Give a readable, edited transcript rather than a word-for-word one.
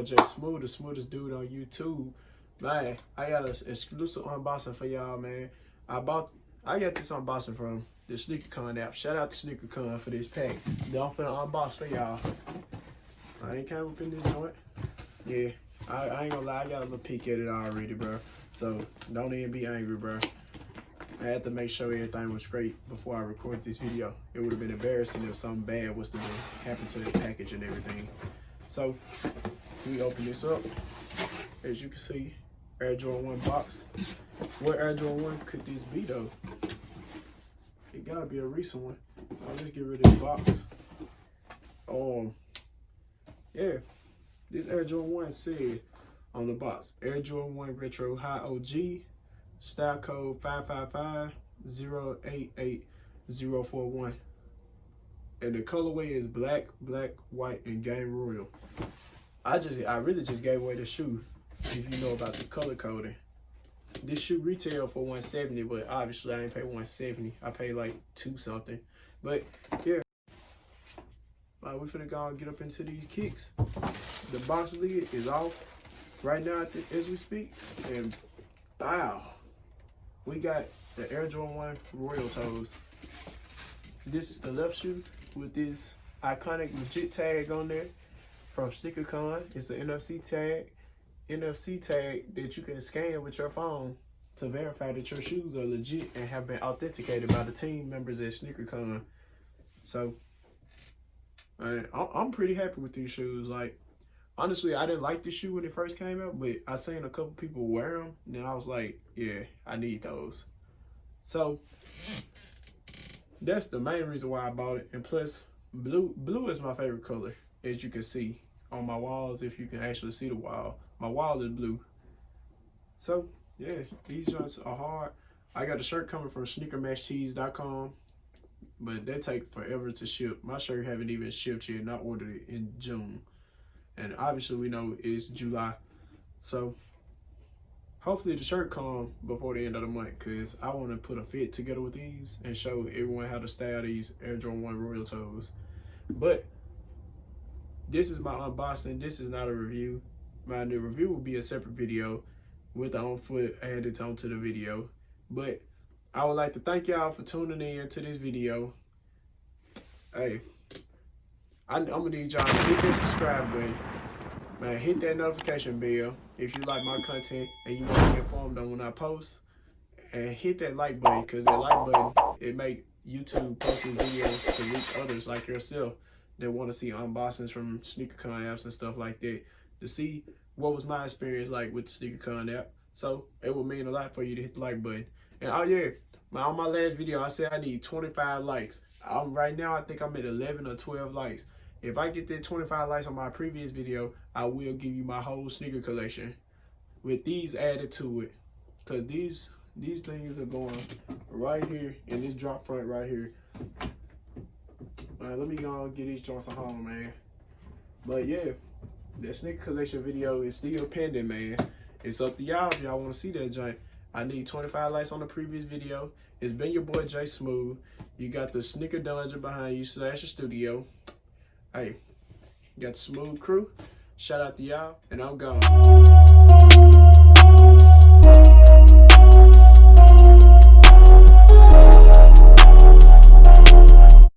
boy Jay Smooth, the smoothest dude on YouTube. Man, I got an exclusive unboxing for y'all, man. I got this unboxing from the Sneakercon app. Shout out to Sneakercon for this pack. Don't finna unbox for y'all. I ain't came up in this joint. Yeah, I ain't gonna lie, I got a little peek at it already, bro. So don't even be angry, bro. I had to make sure everything was great before I recorded this video. It would have been embarrassing if something bad was to happen to the package and everything. So we open this up. As you can see, Air Jordan 1 box. What Air Jordan 1 could this be though? It gotta be a recent one. Let's get rid of this box. Yeah, this Air Jordan 1 said on the box, Air Jordan 1 Retro High OG, style code 555-088041. And the colorway is black, white, and game royal. I really just gave away the shoe if you know about the color coding. This shoe retail for $170, but obviously I ain't pay $170. I paid like $2 something. But yeah. We finna go and get up into these kicks. The box lid is off right now as we speak. And wow, we got the Air Jordan 1 Royal Toes. This is the left shoe with this iconic legit tag on there from Sneakercon. It's an NFC tag that you can scan with your phone to verify that your shoes are legit and have been authenticated by the team members at Sneakercon. So I'm pretty happy with these shoes. Like, honestly, I didn't like this shoe when it first came out, but I seen a couple people wear them, and then I was like, yeah, I need those. So that's the main reason why I bought it. And plus, blue is my favorite color, as you can see on my walls. If you can actually see the wall, my wall is blue. So yeah, these joints are hard. I got a shirt coming from sneakermatchtees.com, but they take forever to ship. My shirt haven't even shipped yet, and I ordered it in June. And obviously we know it's July. So hopefully the shirt come before the end of the month, because I want to put a fit together with these and show everyone how to style these Air Jordan 1 Royal Toes. But this is my unboxing. This is not a review. My new review will be a separate video with the on foot added onto the video. But I would like to thank y'all for tuning in to this video. Hey, I'm gonna need y'all to hit that subscribe button, man. Hit that notification bell if you like my content and you want to be informed on when I post. And hit that like button, because that like button, it make YouTube posting videos to reach others like yourself that want to see unboxings from Sneakercon apps and stuff like that, to see what was my experience like with the Sneakercon app. So it would mean a lot for you to hit the like button. And oh yeah, on my last video, I said I need 25 likes. Right now, I think I'm at 11 or 12 likes. If I get that 25 likes on my previous video, I will give you my whole sneaker collection with these added to it. Because these things are going right here in this drop front right here. Let me go and get these joints on home, man. But yeah, that sneaker collection video is still pending, man. It's up to y'all if y'all want to see that joint. I need 25 likes on the previous video. It's been your boy Jay Smooth. You got the Sneaker Dungeon behind you / the studio. Hey, you got the Smooth crew. Shout out to y'all, and I'm gone.